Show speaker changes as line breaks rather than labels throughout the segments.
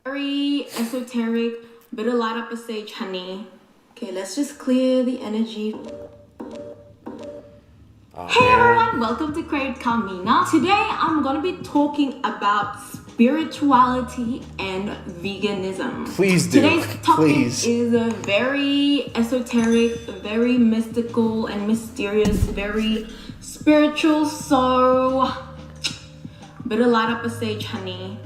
Very esoteric, better light up a sage, honey. Okay, let's just clear the energy. Hey everyone, welcome to Carmina. Today I'm gonna be talking about spirituality and veganism.
Please do.
Today's topic
Please.
is a very esoteric, very mystical and mysterious, very spiritual, so better light up a sage, honey.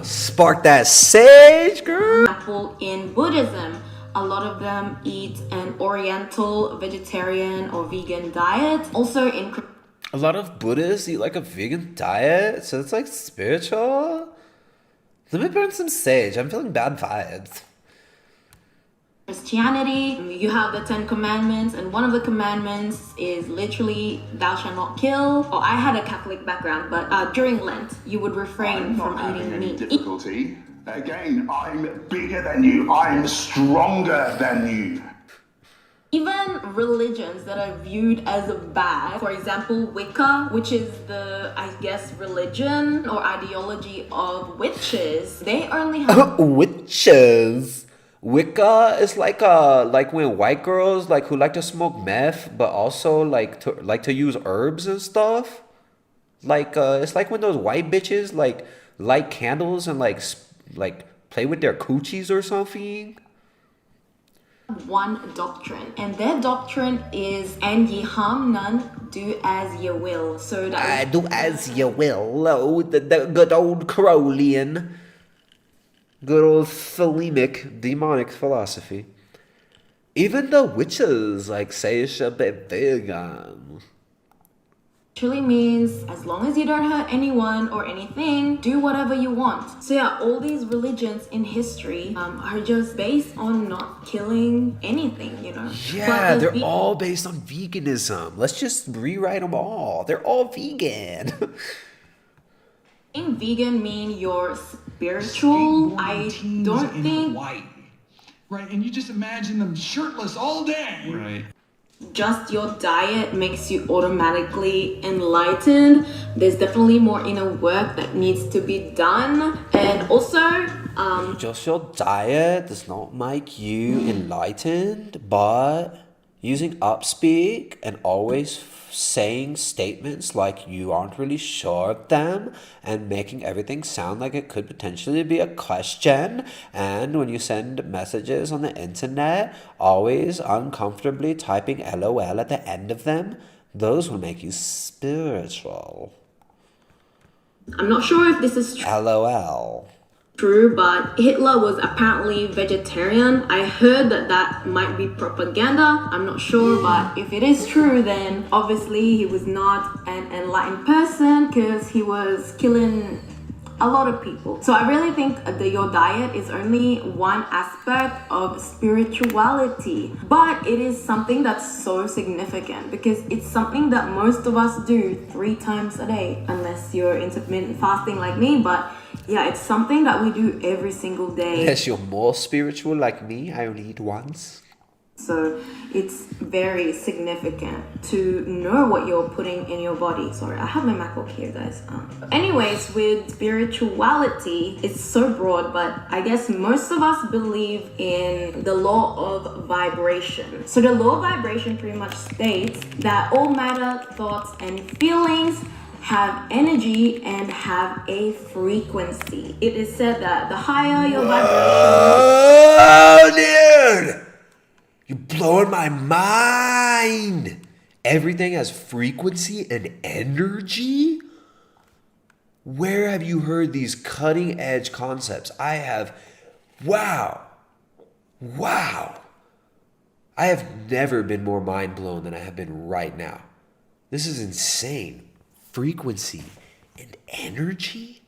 Spark that sage, girl.
Example, in Buddhism, a lot of them eat an oriental, vegetarian, or vegan diet. Also in
A lot of Buddhists eat like a vegan diet, so it's like spiritual. Let me burn some sage. I'm feeling bad vibes.
Christianity, you have the 10 commandments, and one of the commandments is literally thou shalt not kill. I had a Catholic background, but during Lent you would refrain from eating meat.
Difficulty. Again, I'm bigger than you. I'm stronger than you.
Even religions that are viewed as bad, for example, Wicca, which is the, I guess, religion or ideology of witches, they only have
Witches. Wicca is like when white girls who like to smoke meth, but also like to use herbs and stuff. It's like when those white bitches light candles and like play with their coochies or something.
one doctrine, and their doctrine is and ye harm none, do as ye will. So that
Do as you will. Oh, the good old Crowleyan. Good old Thelemic demonic philosophy. Even the witches say it should be vegan.
truly means as long as you don't hurt anyone or anything, do whatever you want. So yeah, all these religions in history are just based on not killing anything, you know.
Yeah, they're all based on veganism. Let's just rewrite them all. They're all vegan.
Being vegan mean you're spiritual. I don't think
white, right? And you just imagine them shirtless all day, right?
just your diet makes you automatically enlightened. There's definitely more inner work that needs to be done, and also
Just your diet does not make you enlightened, but using upspeak and always saying statements like you aren't really sure of them and making everything sound like it could potentially be a question, and when you send messages on the internet always uncomfortably typing LOL at the end of them, those will make you spiritual.
I'm not sure if this is
LOL.
true, but Hitler was apparently vegetarian. I heard that might be propaganda. I'm not sure, but if it is true, then obviously he was not an enlightened person because he was killing a lot of people. So I really think that your diet is only one aspect of spirituality, but it is something that's so significant because it's something that most of us do 3 times a day, unless you're intermittent fasting like me. But yeah, it's something that we do every single day.
Unless you're more spiritual like me, I only eat once.
So it's very significant to know what you're putting in your body. Sorry, I have my MacBook here, guys. Anyways, with spirituality, it's so broad, but I guess most of us believe in the law of vibration. So the law of vibration pretty much states that all matter, thoughts, and feelings have energy and have a frequency. It is said that the higher your vibration...
Oh, dude! You're blowing my mind! Everything has frequency and energy? Where have you heard these cutting edge concepts? I have. Wow. I have never been more mind blown than I have been right now. This is insane. Frequency and energy?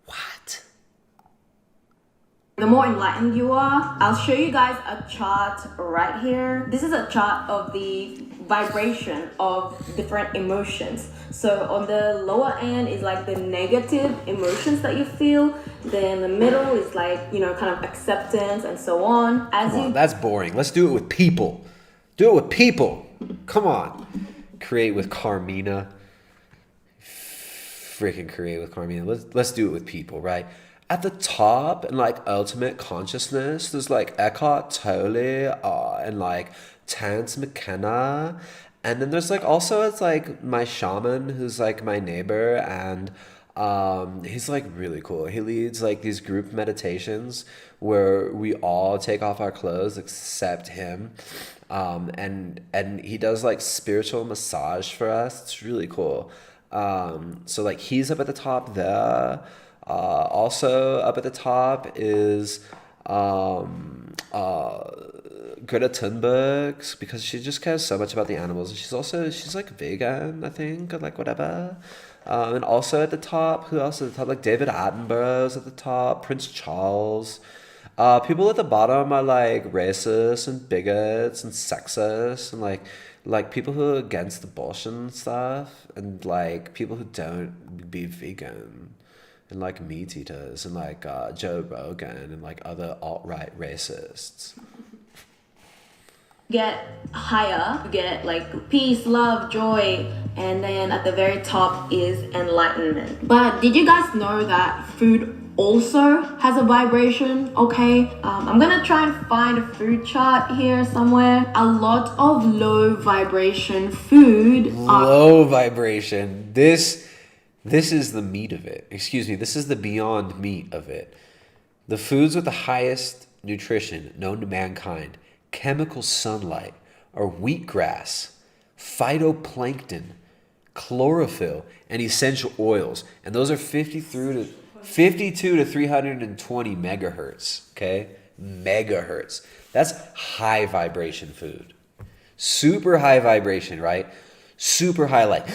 What?
The more enlightened you are, I'll show you guys a chart right here. This is a chart of the vibration of different emotions. So on the lower end is like the negative emotions that you feel. Then the middle is like, kind of acceptance and so on.
Come on, that's boring. Let's do it with people. Do it with people. Come on. Create with Carmina. Freaking create with Carmina. Let's do it with people, right? at the top in like ultimate consciousness, there's like Eckhart Tolle and like Terence McKenna. And then there's like also it's like my shaman who's like my neighbor, and he's like really cool. He leads like these group meditations where we all take off our clothes except him. And he does like spiritual massage for us. It's really cool. So like he's up at the top there. Also up at the top is Greta Thunberg, because she just cares so much about the animals, and she's like vegan, I think, or like whatever. And also at the top, who else is at the top? Like David Attenborough's at the top, Prince Charles. People at the bottom are like racists and bigots and sexists and like people who are against abortion and stuff, and like people who don't be vegan, and like meat eaters, and like Joe Rogan and like other alt-right racists.
Get higher, you get like peace, love, joy, and then at the very top is enlightenment. But did you guys know that food also has a vibration? Okay, I'm gonna try and find a food chart here somewhere. A lot of low vibration food
Low vibration. This is the meat of it. Excuse me, this is the beyond meat of it. The foods with the highest nutrition known to mankind, chemical sunlight, are wheatgrass, phytoplankton, chlorophyll, and essential oils. And those are 52 to 320 megahertz, okay? Megahertz. That's high vibration food. Super high vibration, right? Super high light.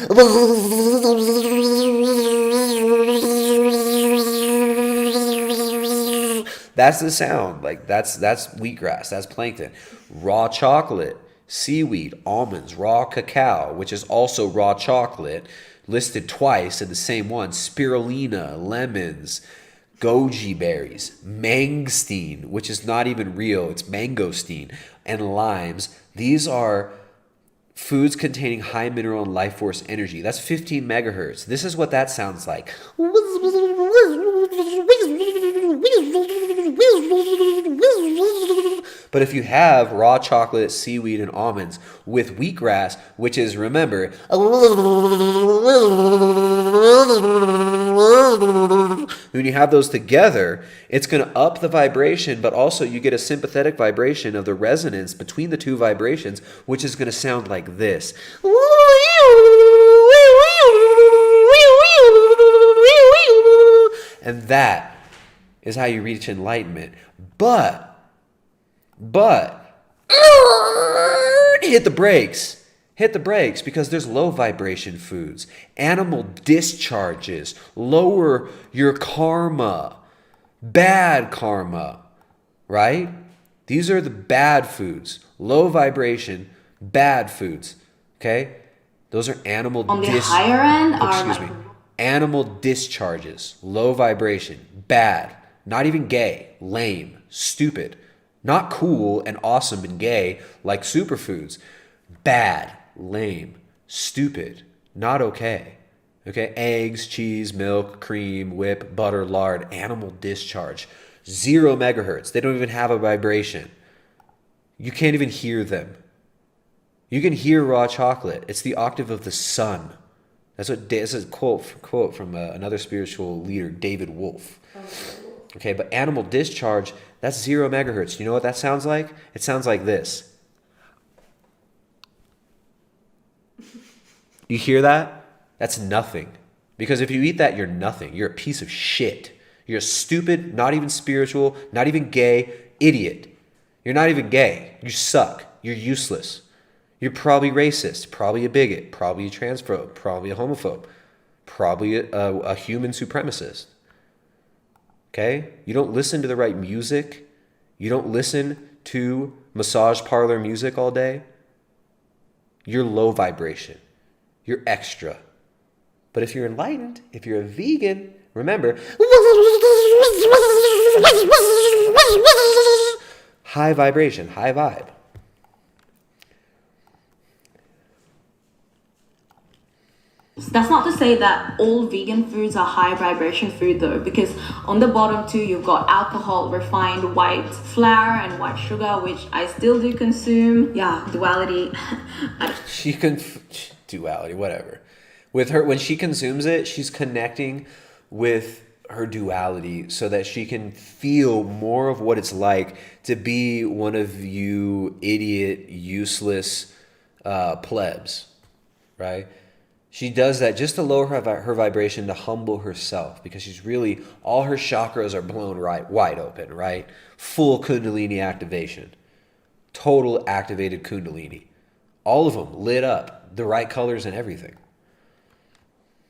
That's the sound. Like that's wheatgrass, that's plankton. Raw chocolate, seaweed, almonds, raw cacao, which is also raw chocolate, listed twice in the same one. Spirulina, lemons, goji berries, mangosteen, which is not even real, it's mangosteen, and limes. These are foods containing high mineral and life force energy. That's 15 megahertz. This is what that sounds like. But if you have raw chocolate, seaweed, and almonds with wheatgrass, which is, remember, when you have those together, it's going to up the vibration, but also you get a sympathetic vibration of the resonance between the two vibrations, which is going to sound like this. And that is how you reach enlightenment. But hit the brakes. Hit the brakes, because there's low vibration foods. Animal discharges lower your karma. Bad karma, right? These are the bad foods. Low vibration, bad foods. Okay? Those are animal
on the higher end
Animal discharges, low vibration, bad, not even gay, lame, stupid, not cool and awesome and gay like superfoods. Bad, lame, stupid, not okay. Okay, eggs, cheese, milk, cream, whip, butter, lard, animal discharge, 0 megahertz. They don't even have a vibration. You can't even hear them. You can hear raw chocolate. It's the octave of the sun. That's a quote from another spiritual leader, David Wolf. Okay, but animal discharge, that's 0 megahertz. You know what that sounds like? It sounds like this. You hear that? That's nothing. Because if you eat that, you're nothing. You're a piece of shit. You're a stupid, not even spiritual, not even gay idiot. You're not even gay. You suck. You're useless. You're probably racist, probably a bigot, probably a transphobe, probably a homophobe, probably a human supremacist. Okay? You don't listen to the right music. You don't listen to massage parlor music all day. You're low vibration. You're extra. But if you're enlightened, if you're a vegan, remember, high vibration, high vibe.
That's not to say that all vegan foods are high vibration food though, because on the bottom too you've got alcohol, refined white flour and white sugar, which I still do consume. Yeah, duality.
She can duality, whatever. With her, when she consumes it, she's connecting with her duality so that she can feel more of what it's like to be one of you idiot, useless plebs, right? She does that just to lower her vibration, to humble herself, because she's really, all her chakras are blown right wide open, right? Full Kundalini activation. Total activated Kundalini. All of them lit up, the right colors and everything.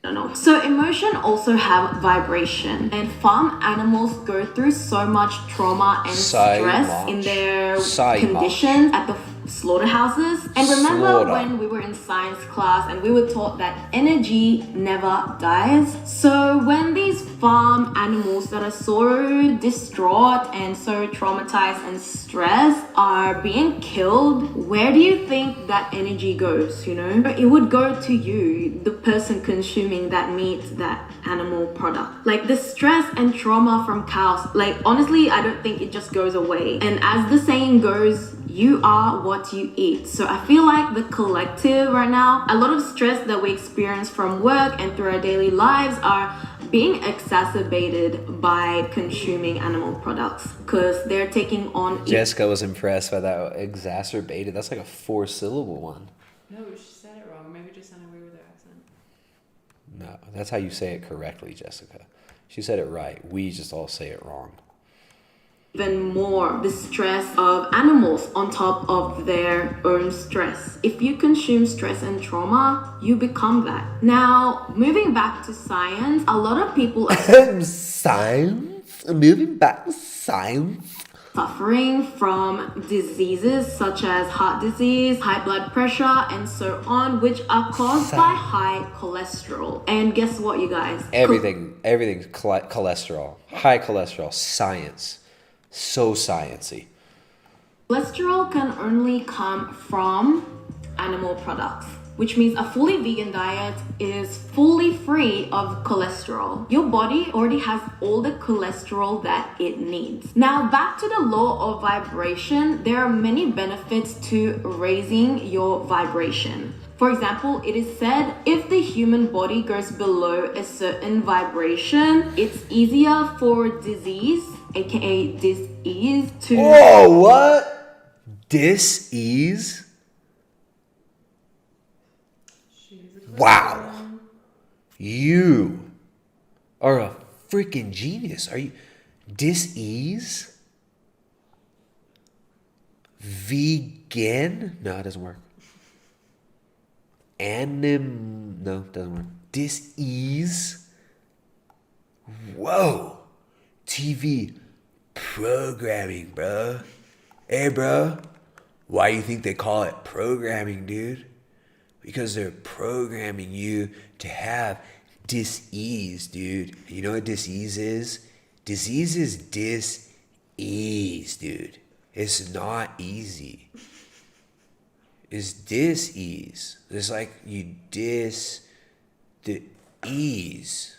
No. So emotion also have vibration, and farm animals go through so much trauma and stress in their conditions at the slaughterhouses. And remember when we were in science class and we were taught that energy never dies? So when these farm animals that are so distraught and so traumatized and stressed are being killed, where do you think that energy goes, you know? It would go to you, the person consuming that meat, that animal product. Like the stress and trauma from cows, like honestly, I don't think it just goes away. And as the saying goes, you are what you eat. So I feel like the collective right now, a lot of stress that we experience from work and through our daily lives are being exacerbated by consuming animal products, because they're taking on...
Jessica was impressed by that. Exacerbated. That's like a 4-syllable one.
No, she said it wrong. Maybe just sounded weird with her accent.
No, that's how you say it correctly, Jessica. She said it right. We just all say it wrong.
Even more the stress of animals on top of their own stress. If you consume stress and trauma, you become that. Now, moving back to science, a lot of people are
science? Moving back to science?
Suffering from diseases such as heart disease, high blood pressure, and so on, which are caused by high cholesterol. And guess what, you guys?
Everything's cholesterol. High cholesterol. Science. So sciencey.
Cholesterol can only come from animal products, which means a fully vegan diet is fully free of cholesterol. Your body already has all the cholesterol that it needs. Now, back to the law of vibration, there are many benefits to raising your vibration. For example, it is said if the human body goes below a certain vibration, it's easier for disease, aka dis-ease, to...
Whoa, what? Dis-ease? Wow. You are a freaking genius. Are you... Dis-ease? Vegan? No, it doesn't work. No, it doesn't work. Dis-ease? Whoa. TV programming, bro. Hey, bro. Why do you think they call it programming, dude? Because they're programming you to have dis-ease, dude. You know what dis-ease is? Disease is dis-ease, dude. It's not easy. It's dis-ease. It's like you the ease.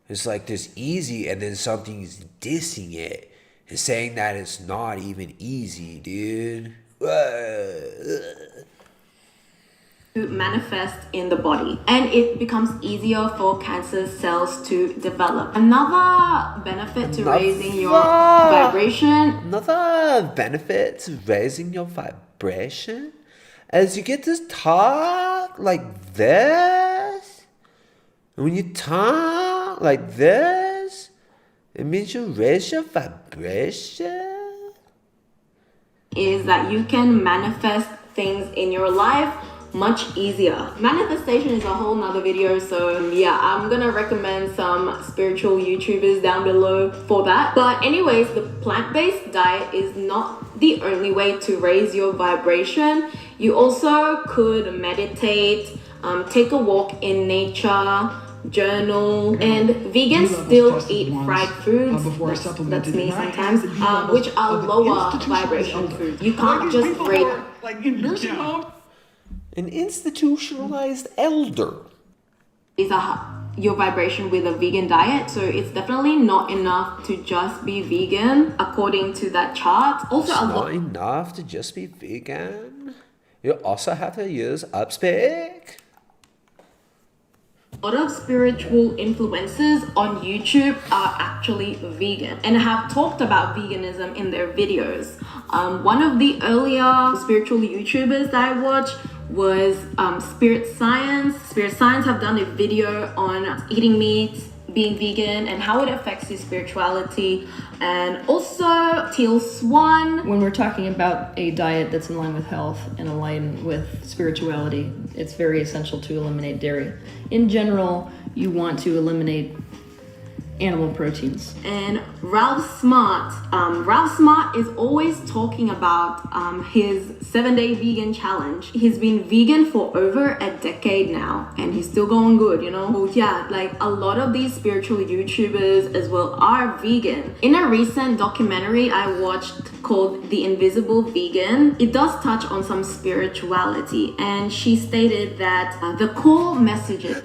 It's like there's easy and then something's dissing it and saying that it's not even easy, dude.
To manifest in the body, and it becomes easier for cancer cells to develop. Another benefit to raising your vibration.
Another benefit to raising your vibration as you get to talk like this. And when you talk like this, it means you raise your vibration.
Is that you can manifest things in your life much easier. Manifestation is a whole nother video, so yeah, I'm gonna recommend some spiritual YouTubers down below for that. But anyways, the plant-based diet is not the only way to raise your vibration. You also could meditate, take a walk in nature, journal, and vegans still eat fried foods, that's me sometimes, which are lower vibration foods. You can't just rate
like in nursing home.
An institutionalized elder.
your vibration with a vegan diet, so it's definitely not enough to just be vegan according to that chart. Also,
It's not enough to just be vegan. You also have to use Upspeak.
a lot of spiritual influencers on YouTube are actually vegan and have talked about veganism in their videos. One of the earlier spiritual YouTubers that I watched was Spirit Science. Spirit Science have done a video on eating meat, being vegan, and how it affects your spirituality. And also Teal Swan.
When we're talking about a diet that's in line with health and aligned with spirituality, it's very essential to eliminate dairy. In general, you want to eliminate animal proteins.
And Ralph Smart. Ralph Smart is always talking about his 7-day vegan challenge. He's been vegan for over a decade now, and he's still going good, you know? So yeah, like a lot of these spiritual YouTubers as well are vegan. In a recent documentary I watched called The Invisible Vegan, it does touch on some spirituality, and she stated that the core messages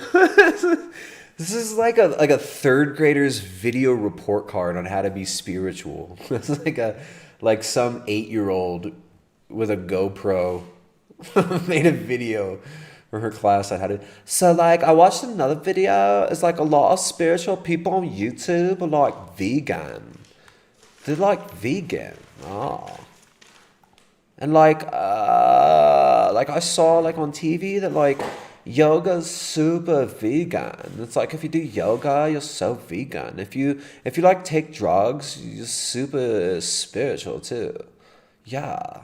This is like a third grader's video report card on how to be spiritual. It's like some 8-year-old with a GoPro made a video for her class on how to. So like I watched another video. It's like a lot of spiritual people on YouTube are like vegan. They're like vegan. Oh. And like I saw like on TV that like yoga's super vegan. It's like if you do yoga, you're so vegan. If you like take drugs, you're super spiritual too. Yeah.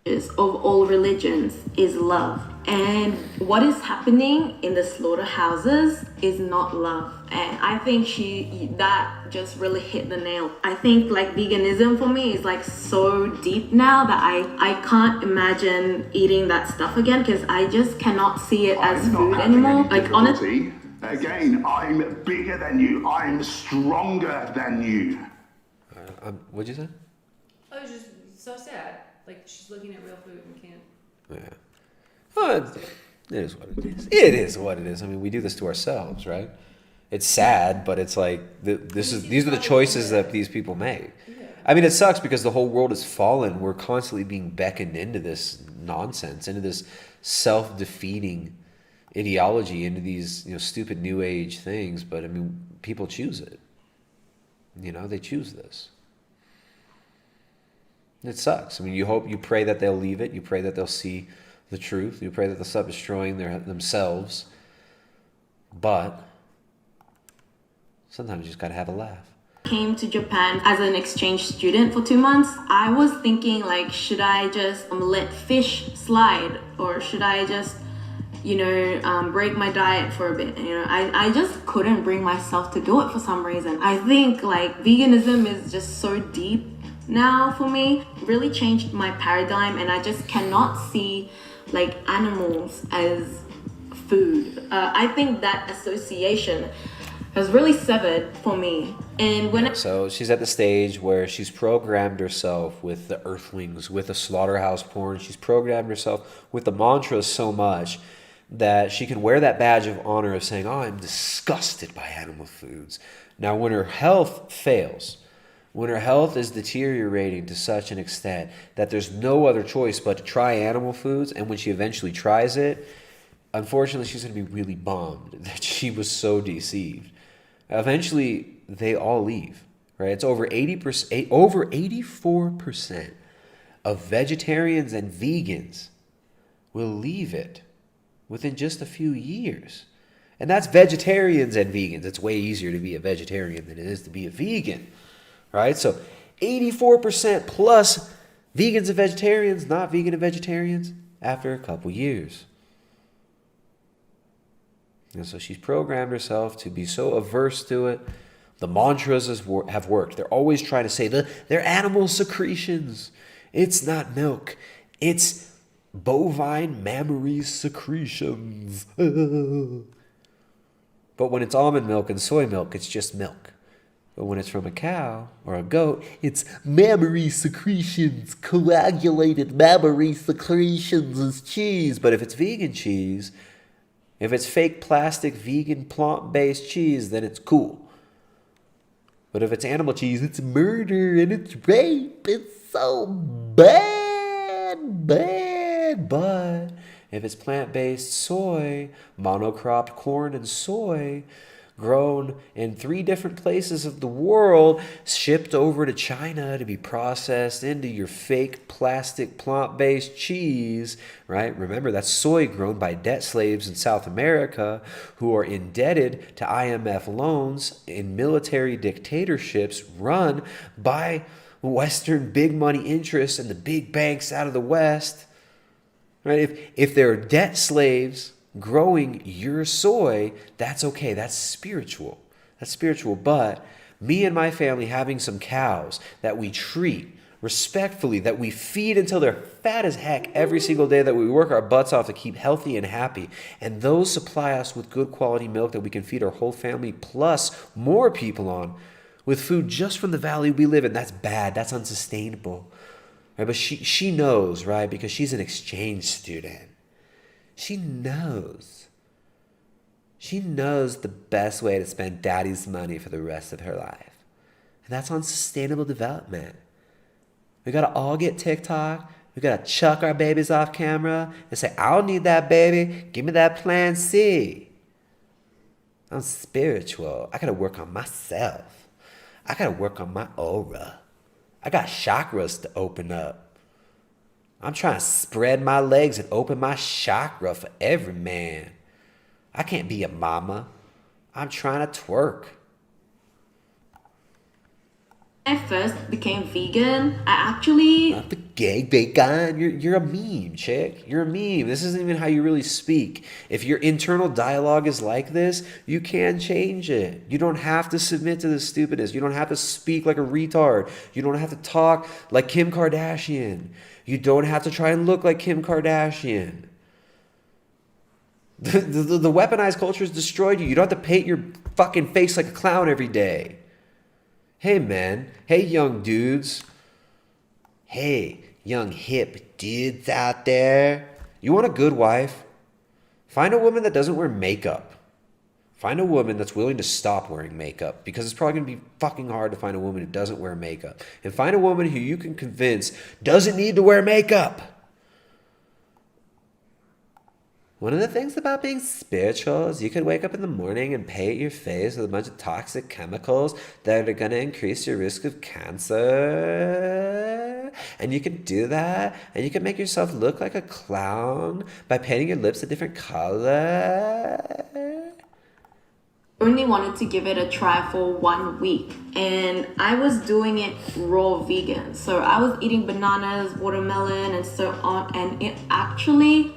of all religions is love, and what is happening in the slaughterhouses is not love. And I think that just really hit the nail. I think like veganism for me is like so deep now that I can't imagine eating that stuff again, because I just cannot see it as food anymore. Like honestly,
again, I'm bigger than you. I'm stronger than you.
What'd you say?
Oh, it's just so sad. Like she's looking at real food and can't.
Yeah. Well, it is what it is. It is what it is. I mean, we do this to ourselves, right? It's sad, but it's like these are the choices that these people make. Yeah. I mean, it sucks because the whole world is fallen. We're constantly being beckoned into this nonsense, into this self-defeating ideology, into these stupid new age things. But I mean, people choose it. They choose this. It sucks. I mean, you pray that they'll leave it. You pray that they'll see the truth. You pray that they'll stop destroying themselves. But sometimes you just gotta have a laugh.
Came to Japan as an exchange student for 2 months. I was thinking like, should I just let fish slide, or should I just break my diet for a bit? I just couldn't bring myself to do it for some reason. I think like veganism is just so deep now for me. Really changed my paradigm, and I just cannot see like animals as food. I think that association has really severed for me. And
so she's at the stage where she's programmed herself with the earthlings, with the slaughterhouse porn. She's programmed herself with the mantras so much that she can wear that badge of honor of saying, "Oh, I'm disgusted by animal foods." Now, when her health fails, when her health is deteriorating to such an extent that there's no other choice but to try animal foods, and when she eventually tries it, unfortunately, she's going to be really bummed that she was so deceived. Eventually, they all leave, right? It's over 80%, over 84% of vegetarians and vegans will leave it within just a few years. And that's vegetarians and vegans. It's way easier to be a vegetarian than it is to be a vegan. Right? So 84% plus vegans and vegetarians, not vegan and vegetarians, after a couple years. And so she's programmed herself to be so averse to it. The mantras have worked. They're always trying to say they're animal secretions. It's not milk. It's bovine mammary secretions. But when it's almond milk and soy milk, it's just milk. But when it's from a cow or a goat, it's mammary secretions, coagulated mammary secretions is cheese. But if it's vegan cheese, If it's fake plastic, vegan, plant-based cheese, then it's cool. But if it's animal cheese, it's murder and it's rape. It's so bad. But if it's plant-based soy, monocropped corn and soy, grown in 3 different places of the world, shipped over to China to be processed into your fake plastic plant-based cheese, right? Remember, that's soy grown by debt slaves in South America who are indebted to IMF loans in military dictatorships run by Western big money interests and the big banks out of the West, right? If they're debt slaves growing your soy, that's okay. That's spiritual. But me and my family having some cows that we treat respectfully, that we feed until they're fat as heck every single day, that we work our butts off to keep healthy and happy, and those supply us with good quality milk that we can feed our whole family plus more people on with food just from the valley we live in. That's bad. That's unsustainable. Right? But she knows, right? Because she's an exchange student. She knows the best way to spend daddy's money for the rest of her life. And that's on sustainable development. We gotta all get TikTok. We gotta chuck our babies off camera and say, I don't need that baby. Give me that plan C. I'm spiritual. I gotta work on myself. I gotta work on my aura. I got chakras to open up. I'm trying to spread my legs and open my chakra for every man. I can't be a mama. I'm trying to twerk.
When I first became vegan, I actually...
Not the gay vegan. You're a meme, chick. You're a meme. This isn't even how you really speak. If your internal dialogue is like this, you can change it. You don't have to submit to the stupidness. You don't have to speak like a retard. You don't have to talk like Kim Kardashian. You don't have to try and look like Kim Kardashian. The weaponized culture has destroyed you. You don't have to paint your fucking face like a clown every day. Hey, men. Hey, young dudes. Hey, young hip dudes out there. You want a good wife? Find a woman that doesn't wear makeup. Find a woman that's willing to stop wearing makeup, because it's probably going to be fucking hard to find a woman who doesn't wear makeup. And find a woman who you can convince doesn't need to wear makeup. One of the things about being spiritual is you could wake up in the morning and paint your face with a bunch of toxic chemicals that are going to increase your risk of cancer. And you can do that, and you can make yourself look like a clown by painting your lips a different color.
Only wanted to give it a try for 1 week, and I was doing it raw vegan. So I was eating bananas, watermelon, and so on, and I actually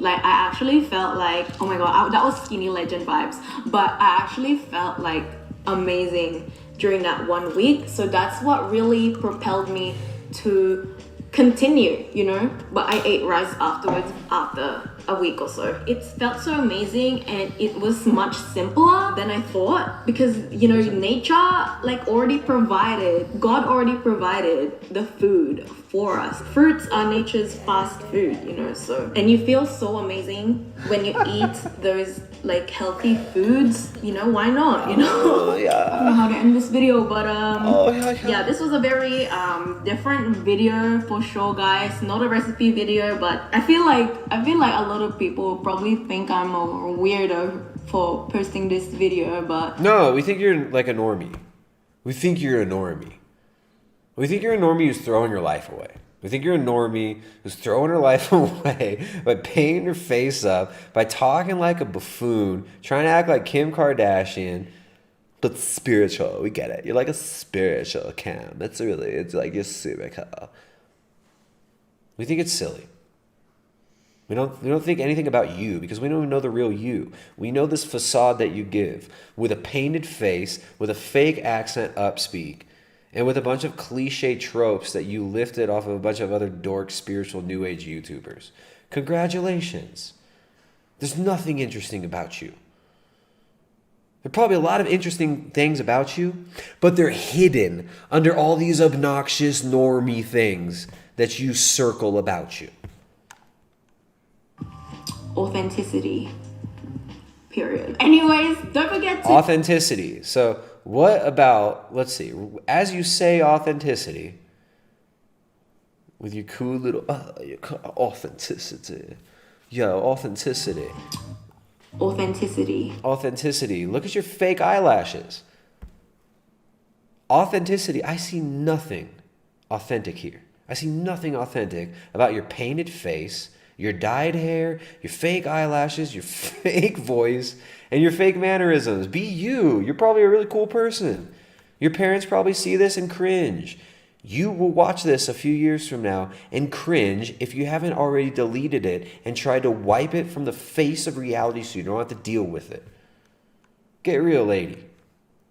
felt like, oh my god, that was skinny legend vibes, but I actually felt like amazing during that 1 week. So that's what really propelled me to continue, but I ate rice afterwards after a week or so. It felt so amazing, and it was much simpler than I thought, because nature God already provided the food for us. Fruits are nature's fast food, so, and you feel so amazing when you eat those healthy foods, why not,
Oh, yeah.
I don't know how to end this video, but
yeah.
This was a very different video for sure, guys. Not a recipe video, but I feel like a lot of people probably think I'm a weirdo for posting this video, but
No, we think you're like a normie. We think you're a normie. We think you're a normie who's throwing your life away. We think you're a normie who's throwing her life away by painting her face up, by talking like a buffoon, trying to act like Kim Kardashian, but spiritual. We get it. You're like a spiritual Kim. It's like you're super cool. We think it's silly. We don't think anything about you, because we don't even know the real you. We know this facade that you give with a painted face, with a fake accent upspeak, and with a bunch of cliche tropes that you lifted off of a bunch of other dork spiritual new age YouTubers. Congratulations. There's nothing interesting about you. There are probably a lot of interesting things about you, but they're hidden under all these obnoxious normie things that you circle about you.
authenticity. period. Anyways, don't forget to
Authenticity. So what about, let's see, as you say authenticity, with your cool little authenticity. Yo, authenticity.
authenticity.
Authenticity. Look at your fake eyelashes. Authenticity. I see nothing authentic here. I see nothing authentic about your painted face, your dyed hair, your fake eyelashes, your fake voice, and your fake mannerisms. Be you. You're probably a really cool person. Your parents probably see this and cringe. You will watch this a few years from now and cringe if you haven't already deleted it and tried to wipe it from the face of reality so you don't have to deal with it. Get real, lady.